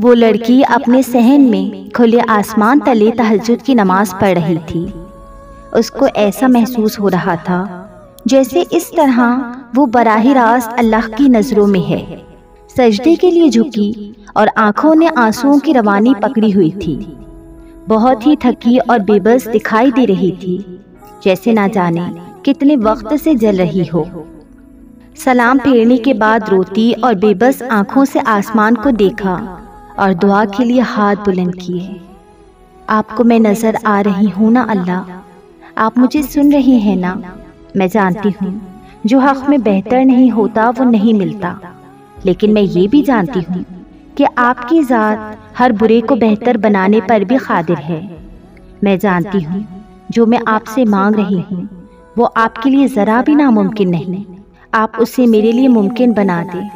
وہ لڑکی اپنے صحن میں کھلے آسمان تلے تہجد کی نماز پڑھ رہی تھی۔ اس کو ایسا محسوس ہو رہا تھا جیسے اس طرح وہ براہ راست اللہ کی نظروں میں ہے۔ سجدے کے لیے جھکی اور آنکھوں نے آنسوؤں کی روانی پکڑی ہوئی تھی۔ بہت ہی تھکی اور بے بس دکھائی دے رہی تھی، جیسے نہ جانے کتنے وقت سے جل رہی ہو۔ سلام پھیرنے کے بعد روتی اور بے بس آنکھوں سے آسمان کو دیکھا اور دعا کے لیے ہاتھ بلند کیے۔ آپ کو میں نظر آ رہی ہوں نا اللہ؟ آپ مجھے سن رہی ہیں نا؟ میں جانتی ہوں جو حق میں بہتر نہیں ہوتا وہ نہیں ملتا، لیکن میں یہ بھی جانتی ہوں کہ آپ کی ذات ہر برے کو بہتر بنانے پر بھی قادر ہے۔ میں جانتی ہوں جو میں آپ سے مانگ رہی ہوں وہ آپ کے لیے ذرا بھی ناممکن نہیں، آپ اسے میرے لیے ممکن بنا دیں۔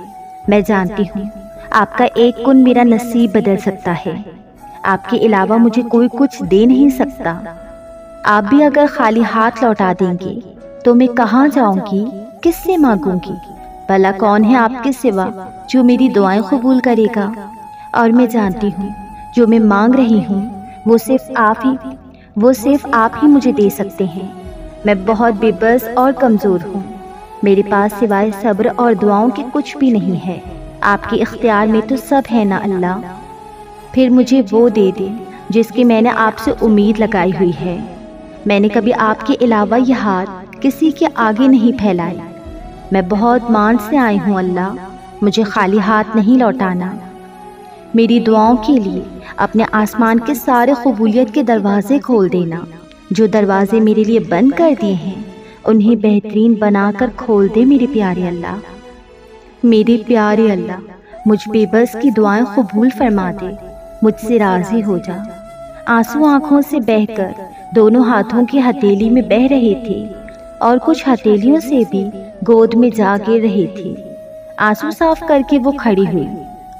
میں جانتی ہوں آپ کا ایک کن میرا نصیب بدل سکتا ہے، آپ کے علاوہ مجھے کوئی کچھ دے نہیں سکتا۔ آپ بھی اگر خالی ہاتھ لوٹا دیں گے تو میں کہاں جاؤں گی، کس سے مانگوں گی؟ بھلا کون ہے آپ کے سوا جو میری دعائیں قبول کرے گا؟ اور میں جانتی ہوں جو میں مانگ رہی ہوں وہ صرف آپ ہی مجھے دے سکتے ہیں۔ میں بہت بے بس اور کمزور ہوں، میرے پاس سوائے صبر اور دعاؤں کے کچھ بھی نہیں ہے۔ آپ کے اختیار میں تو سب ہے نا اللہ؟ پھر مجھے وہ دے دے جس کی میں نے آپ سے امید لگائی ہوئی ہے۔ میں نے کبھی آپ کے علاوہ یہ ہاتھ کسی کے آگے نہیں پھیلائے۔ میں بہت مان سے آئی ہوں اللہ، مجھے خالی ہاتھ نہیں لوٹانا۔ میری دعاؤں کے لیے اپنے آسمان کے سارے قبولیت کے دروازے کھول دینا۔ جو دروازے میرے لیے بند کر دیے ہیں انہیں بہترین بنا کر کھول دے میرے پیارے اللہ۔ میرے پیارے اللہ، مجھ بے بس کی دعائیں قبول فرما دے، مجھ سے راضی ہو جا۔ آنسو آنکھوں سے بہہ کر دونوں ہاتھوں کی ہتھیلی میں بہہ رہے تھے اور کچھ ہتھیلیوں سے بھی گود میں جا گر رہی تھی۔ آنسو صاف کر کے وہ کھڑی ہوئی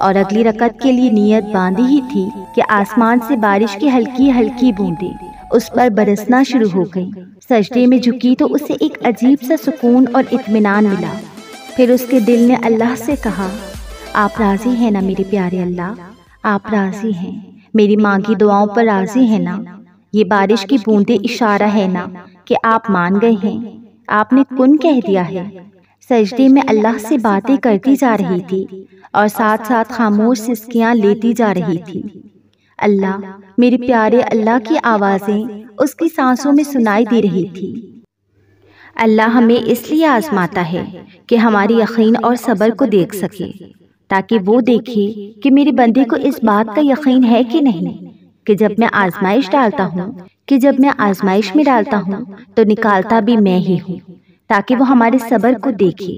اور اگلی رکعت کے لیے نیت باندھی ہی تھی کہ آسمان سے بارش کی ہلکی ہلکی بوندیں اس پر برسنا شروع ہو گئیں۔ سجدے میں جھکی تو اسے ایک عجیب سا سکون اور اطمینان ملا۔ پھر اس کے دل نے اللہ سے کہا، آپ راضی ہیں نا میرے پیارے اللہ؟ آپ راضی ہیں؟ میری مانگی دعاؤں پر راضی ہیں نا؟ یہ بارش کی بوندیں اشارہ ہے نا کہ آپ مان گئے ہیں، آپ نے کن کہہ دیا ہے۔ سجدے میں اللہ سے باتیں کرتی جا رہی تھی اور ساتھ ساتھ خاموش سسکیاں لیتی جا رہی تھی۔ اللہ، میرے پیارے اللہ کی آوازیں اس کی سانسوں میں سنائی دے رہی تھی۔ اللہ ہمیں اس لیے آزماتا ہے کہ ہماری یقین اور صبر کو دیکھ سکے، تاکہ وہ دیکھے کہ میرے بندے کو اس بات کا یقین ہے کہ نہیں کہ جب میں آزمائش میں ڈالتا ہوں تو نکالتا بھی میں ہی ہوں، تاکہ وہ ہمارے صبر کو دیکھے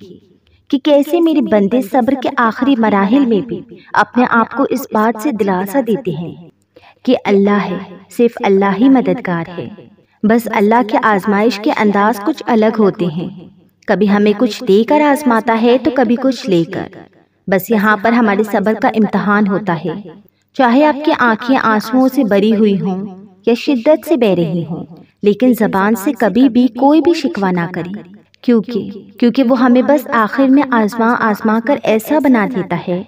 کہ کیسے میرے بندے صبر کے آخری مراحل میں بھی اپنے آپ کو اس بات سے دلاسا دیتے ہیں کہ اللہ ہے، صرف اللہ ہی مددگار ہے۔ بس اللہ کے آزمائش کے انداز کچھ الگ ہوتے ہیں، کبھی ہمیں کچھ دے کر آزماتا ہے تو کبھی کچھ لے کر۔ بس یہاں پر ہمارے صبر کا امتحان ہوتا ہے، چاہے آپ کی آنکھیں آنسوؤں سے بری ہوئی ہوں یا شدت سے بہہ رہی ہوں، لیکن زبان سے کبھی بھی کوئی بھی شکوہ نہ کریں، کیونکہ وہ ہمیں بس آخر میں آزما کر ایسا بنا دیتا ہے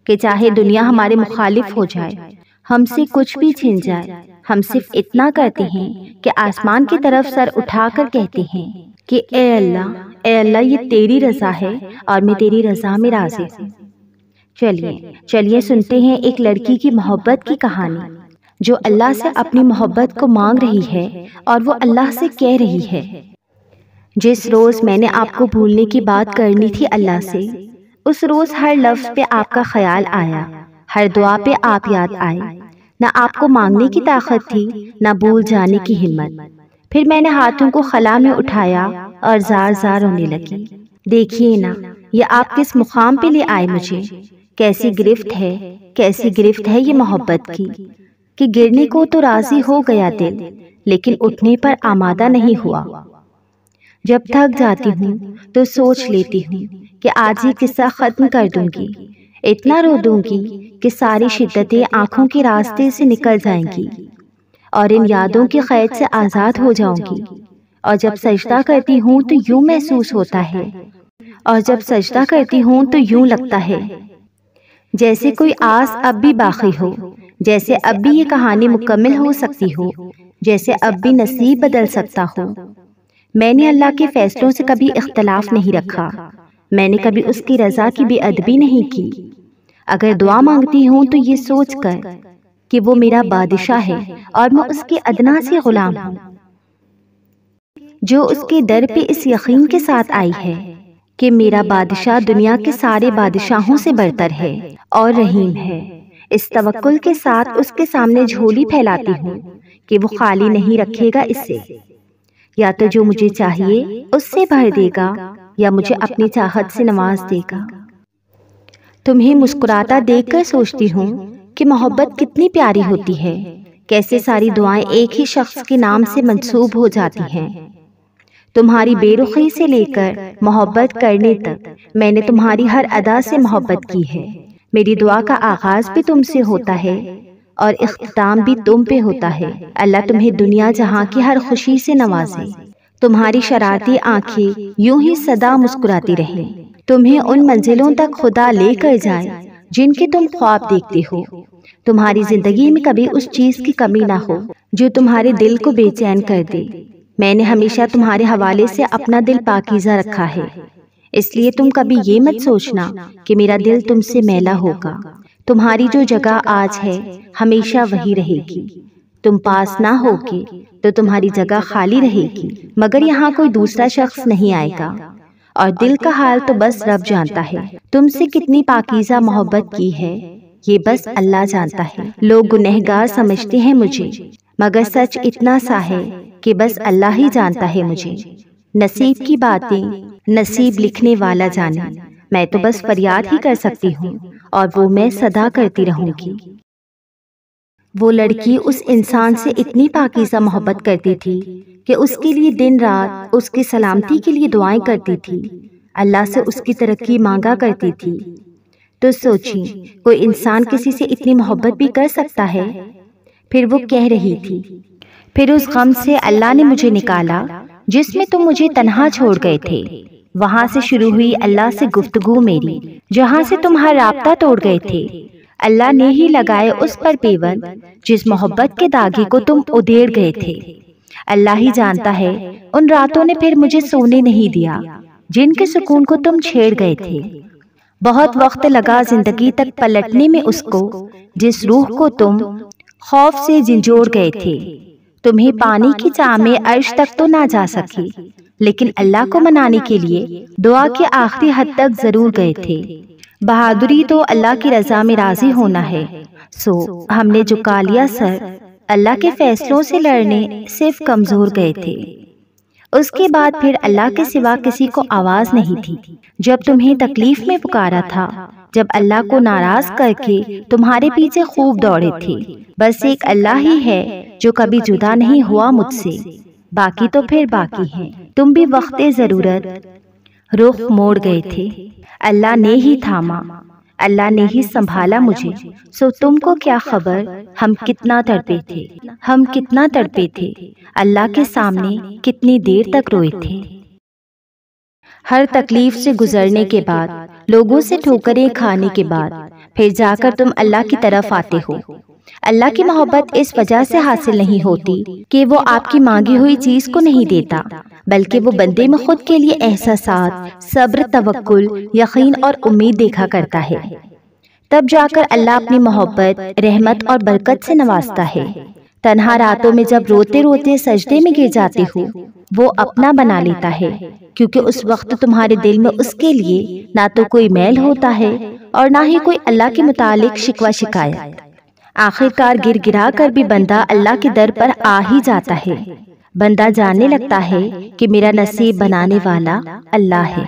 کہ چاہے دنیا ہمارے مخالف ہو جائے، ہم سے کچھ بھی چھن جائے، ہم صرف اتنا کرتے ہیں کہ آسمان کی طرف سر اٹھا کر کہتے ہیں کہ اے اللہ یہ تیری رضا ہے اور میں تیری رضا میں راضی ہوں۔ چلیے سنتے ہیں ایک لڑکی کی محبت کی کہانی، جو اللہ سے اپنی محبت کو مانگ رہی ہے اور وہ اللہ سے کہہ رہی ہے، جس روز میں نے آپ کو بھولنے کی بات کرنی تھی اللہ سے، اس روز ہر لفظ پہ آپ کا خیال آیا، ہر دعا پہ آپ یاد آئے، نہ آپ کو مانگنے کی طاقت تھی نہ بھول جانے کی ہمت۔ پھر میں نے ہاتھوں کو خلا میں اٹھایا اور زار زار رونے لگی۔ دیکھیے نا، یہ آپ کس مقام پہ لے آئے مجھے، کیسی گرفت ہے یہ محبت کی، کہ گرنے کو تو راضی ہو گیا دل، لیکن اٹھنے پر آمادہ نہیں ہوا۔ جب تھک جاتی ہوں تو سوچ لیتی ہوں کہ آج یہ قصہ ختم کر دوں گی، اتنا رو دوں گی کہ ساری شدتیں آنکھوں کے راستے سے نکل جائیں گی اور ان یادوں کی قید سے آزاد ہو جاؤں گی۔ اور جب سجدہ کرتی ہوں تو یوں محسوس ہوتا ہے، اور جب سجدہ کرتی ہوں تو یوں لگتا ہے جیسے کوئی آس اب بھی باقی ہو، جیسے اب بھی یہ کہانی مکمل ہو سکتی ہو، جیسے اب بھی نصیب بدل سکتا ہو۔ میں نے اللہ کے فیصلوں سے کبھی اختلاف نہیں رکھا، میں نے کبھی اس کی رضا کی بے ادبی نہیں کی۔ اگر دعا مانگتی ہوں تو یہ سوچ کر کہ وہ میرا بادشاہ ہے اور میں اس کے ادنا سے غلام ہوں، جو اس کے در پہ اس یقین کے ساتھ آئی ہے کہ میرا بادشاہ دنیا کے سارے بادشاہوں سے برتر ہے اور رحیم ہے۔ اس توکل کے ساتھ اس کے سامنے جھولی پھیلاتی ہوں کہ وہ خالی نہیں رکھے گا اس سے، یا تو جو مجھے چاہیے اس سے بھر دے گا یا مجھے اپنی چاہت سے نواز دے گا۔ تمہیں مسکراتا دیکھ کر سوچتی ہوں کہ محبت کتنی پیاری ہوتی ہے، کیسے ساری دعائیں ایک ہی شخص کے نام سے منسوب ہو جاتی ہیں۔ تمہاری بے رخی سے لے کر محبت کرنے تک میں نے تمہاری ہر ادا سے محبت کی ہے۔ میری دعا کا آغاز بھی تم سے ہوتا ہے اور اختتام بھی تم پہ ہوتا ہے۔ اللہ تمہیں دنیا جہاں کی ہر خوشی سے نوازے، تمہاری شرارتی آنکھیں یوں ہی سدا مسکراتی رہیں، تمہیں ان منزلوں تک خدا لے کر جائے جن کے تم خواب دیکھتے ہو، تمہاری زندگی میں کبھی اس چیز کی کمی نہ ہو جو تمہارے دل کو بے چین کر دے۔ میں نے ہمیشہ تمہارے حوالے سے اپنا دل پاکیزہ رکھا ہے، اس لیے تم کبھی یہ مت سوچنا کہ میرا دل تم سے میلا ہوگا۔ تمہاری جو جگہ آج ہے ہمیشہ وہی رہے گی، تم پاس نہ ہوگے تو تمہاری جگہ خالی رہے گی، مگر یہاں کوئی دوسرا شخص نہیں آئے گا، اور دل کا حال تو بس رب جانتا ہے۔ تم سے کتنی پاکیزہ محبت کی ہے یہ بس اللہ جانتا ہے۔ لوگ گنہگار سمجھتے ہیں مجھے، مگر سچ اتنا سا ہے کہ بس اللہ ہی جانتا ہے مجھے۔ نصیب کی باتیں نصیب لکھنے والا جانے، میں تو بس فریاد ہی کر سکتی ہوں اور وہ میں صدا کرتی رہوں گی۔ وہ لڑکی اس انسان سے اتنی پاکیزہ محبت کرتی تھی کہ اس کے لیے دن رات اس کی سلامتی کے لیے دعائیں کرتی تھی، اللہ سے اس کی ترقی مانگا کرتی تھی۔ تو سوچیں، کوئی انسان کسی سے اتنی محبت بھی کر سکتا ہے؟ پھر وہ کہہ رہی تھی، پھر اس غم سے اللہ نے مجھے نکالا جس میں تم مجھے تنہا چھوڑ گئے تھے، وہاں سے شروع ہوئی اللہ سے گفتگو میری، جہاں سے تم ہر رابطہ توڑ گئے تھے۔ اللہ نے ہی لگائے اس پر پیوند جس محبت کے داغے کو تم ادھیڑ گئے تھے۔ اللہ ہی جانتا ہے ان راتوں نے پھر مجھے سونے نہیں دیا جن کے سکون کو تم چھیڑ گئے تھے۔ بہت وقت لگا زندگی تک پلٹنے میں اس کو جس روح کو تم خوف سے جھنجھوڑ گئے تھے۔ تمہیں پانی کی چاہ میں عرش تک تو نہ جا سکی، لیکن اللہ کو منانے کے لیے دعا کے آخری حد تک ضرور گئے تھے۔ بہادری تو اللہ کی رضا میں راضی ہونا ہے، سو ہم نے جھکا لیا سر، اللہ کے فیصلوں سے لڑنے صرف کمزور گئے تھے۔ اس کے بعد پھر اللہ کے سوا کسی کو آواز نہیں تھی۔ جب تمہیں تکلیف میں پکارا تھا، جب اللہ کو ناراض کر کے تمہارے پیچھے خوب دوڑے تھے، بس ایک اللہ ہی ہے جو کبھی جدا نہیں ہوا مجھ سے، باقی تو پھر باقی ہیں۔ تم بھی وقت ضرورت رخ موڑ گئے تھے، اللہ نے ہی تھاما، اللہ نے ہی سنبھالا مجھے، سو تم کو کیا خبر ہم کتنا تڑپے تھے، ہم کتنا تڑپے تھے، اللہ کے سامنے کتنی دیر تک روئے تھے۔ ہر تکلیف سے گزرنے کے بعد، لوگوں سے ٹھوکریں کھانے کے بعد، پھر جا کر تم اللہ کی طرف آتے ہو۔ اللہ کی محبت اس وجہ سے حاصل نہیں ہوتی کہ وہ آپ کی مانگی ہوئی چیز کو نہیں دیتا، بلکہ وہ بندے میں خود کے لیے احساسات، صبر، توکل، یقین اور امید دیکھا کرتا ہے۔ تب جا کر اللہ اپنی محبت، رحمت اور برکت سے نوازتا ہے۔ تنہا راتوں میں جب روتے روتے سجدے میں گر جاتے ہو، وہ اپنا بنا لیتا ہے، کیونکہ اس وقت تمہارے دل میں اس کے لیے نہ تو کوئی میل ہوتا ہے اور نہ ہی کوئی اللہ کے متعلق شکوہ شکایت۔ آخر کار گر گرا کر بھی بندہ اللہ کے در پر آ ہی جاتا ہے۔ بندہ جاننے لگتا ہے کہ میرا نصیب بنانے والا اللہ ہے،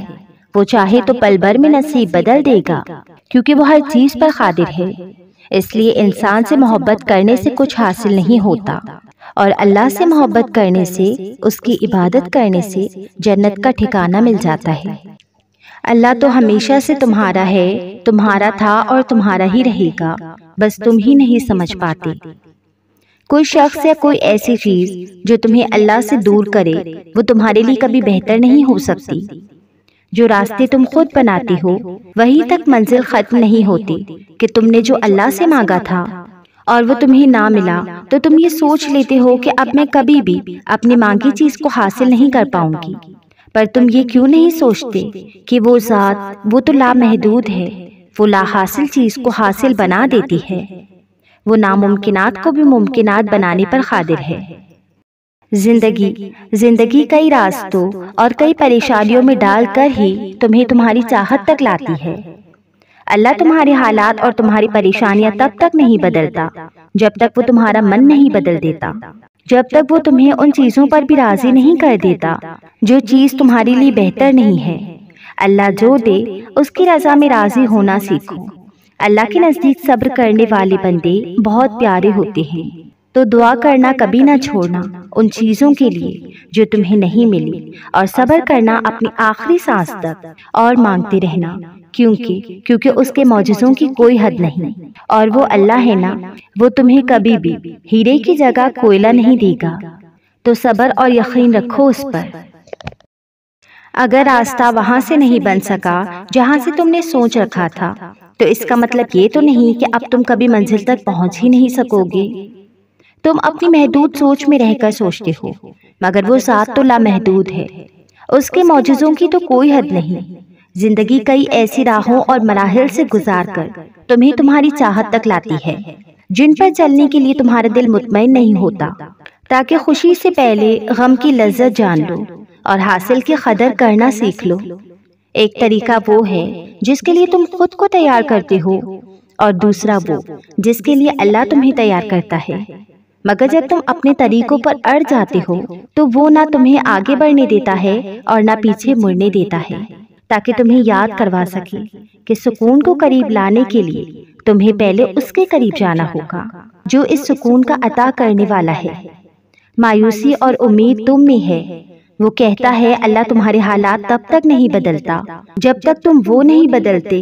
وہ چاہے تو پل بھر میں نصیب بدل دے گا، کیونکہ وہ ہر چیز پر قادر ہے۔ اس لیے انسان سے محبت کرنے سے کچھ حاصل نہیں ہوتا، اور اللہ سے محبت کرنے سے، اس کی عبادت کرنے سے جنت کا ٹھکانہ مل جاتا ہے۔ اللہ تو ہمیشہ سے تمہارا ہے، تمہارا تھا اور تمہارا ہی رہے گا، بس تم ہی نہیں سمجھ پاتے۔ کوئی شخص یا کوئی ایسی چیز جو تمہیں اللہ سے دور کرے، وہ تمہارے لیے کبھی بہتر نہیں ہو سکتی۔ جو راستے تم خود بناتے ہو وہیں تک منزل ختم نہیں ہوتی کہ تم نے جو اللہ سے مانگا تھا اور وہ تمہیں نہ ملا تو تم یہ سوچ لیتے ہو کہ اب میں کبھی بھی اپنی مانگی چیز کو حاصل نہیں کر پاؤں گی۔ پر تم یہ کیوں نہیں سوچتے کہ وہ ذات وہ تو لامحدود ہے، وہ لا حاصل چیز کو حاصل بنا دیتی ہے، وہ ناممکنات کو بھی ممکنات بنانے پر قادر ہے۔ زندگی کئی راستوں اور کئی پریشانیوں میں ڈال کر ہی تمہیں تمہاری چاہت تک لاتی ہے۔ اللہ تمہارے حالات اور تمہاری پریشانیاں تب تک نہیں بدلتا جب تک وہ تمہارا من نہیں بدل دیتا، جب تک وہ تمہیں ان چیزوں پر بھی راضی نہیں کر دیتا جو چیز تمہارے لیے بہتر نہیں ہے۔ اللہ جو دے اس کی رضا میں راضی ہونا سیکھو۔ اللہ کے نزدیک صبر کرنے والے بندے بہت پیارے ہوتے ہیں، تو دعا کرنا کبھی نہ چھوڑنا ان چیزوں کے لیے جو تمہیں نہیں ملی، اور صبر کرنا اپنی آخری سانس تک اور مانگتے رہنا، کیونکہ اس کے معجزوں کی کوئی حد نہیں، اور وہ اللہ ہے نا، وہ تمہیں کبھی بھی ہیرے کی جگہ کوئلہ نہیں دے گا، تو صبر اور یقین رکھو اس پر۔ اگر راستہ وہاں سے نہیں بن سکا جہاں سے تم نے سوچ رکھا تھا تو اس کا مطلب یہ تو نہیں کہ اب تم کبھی منزل تک پہنچ ہی نہیں سکو گے۔ تم اپنی محدود سوچ میں رہ کر سوچتے ہو، مگر وہ ذات تو لامحدود ہے، اس کے معجزوں کی تو کوئی حد نہیں۔ زندگی کئی ایسی راہوں اور مراحل سے گزار کر تمہیں تمہاری چاہت تک لاتی ہے جن پر چلنے کے لیے تمہارا دل مطمئن نہیں ہوتا، تاکہ خوشی سے پہلے غم کی لذت جان لو اور حاصل کی قدر کرنا سیکھ لو۔ ایک طریقہ وہ ہے جس کے لیے تم خود کو تیار کرتے ہو، اور دوسرا وہ جس کے لیے اللہ تمہیں تیار کرتا ہے، مگر جب تم اپنے طریقوں پر اڑ جاتے ہو تو وہ نہ تمہیں آگے بڑھنے دیتا ہے اور نہ پیچھے مڑنے دیتا ہے، تاکہ تمہیں یاد کروا سکے کہ سکون کو قریب لانے کے لیے تمہیں پہلے اس کے قریب جانا ہوگا جو اس سکون کا عطا کرنے والا ہے۔ مایوسی اور امید تم میں ہے۔ وہ کہتا ہے اللہ تمہارے حالات تب تک نہیں بدلتا جب تک تم وہ نہیں بدلتے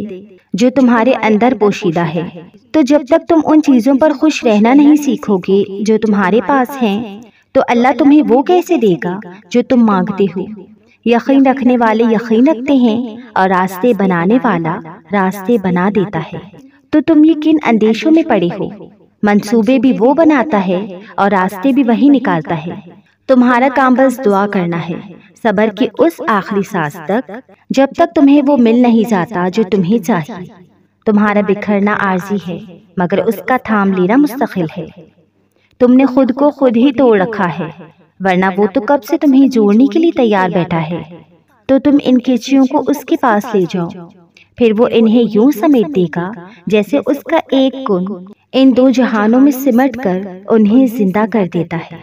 جو تمہارے اندر پوشیدہ ہے۔ تو جب تک تم ان چیزوں پر خوش رہنا نہیں سیکھو گے جو تمہارے پاس ہیں تو اللہ تمہیں وہ کیسے دے گا جو تم مانگتے ہو۔ یقین رکھنے والے یقین رکھتے ہیں اور راستے بنانے والا راستے بنا دیتا ہے۔ تو تم یہ کن اندیشوں میں پڑے ہو؟ منصوبے بھی وہ بناتا ہے اور راستے بھی وہی نکالتا ہے۔ تمہارا کام بس دعا کرنا ہے، صبر کی اس آخری سانس تک جب تک تمہیں وہ مل نہیں جاتا جو تمہیں چاہیے۔ تمہارا بکھرنا عارضی ہے مگر اس کا تھام لینا مستقل ہے۔ تم نے خود کو خود ہی توڑ رکھا ہے، ورنہ وہ تو کب سے تمہیں جوڑنے کے لیے تیار بیٹھا ہے۔ تو تم ان کیچیوں کو اس کے پاس لے جاؤ، پھر وہ انہیں یوں سمیٹ دے گا جیسے اس کا ایک کن ان دو جہانوں میں سمٹ کر انہیں زندہ کر دیتا ہے۔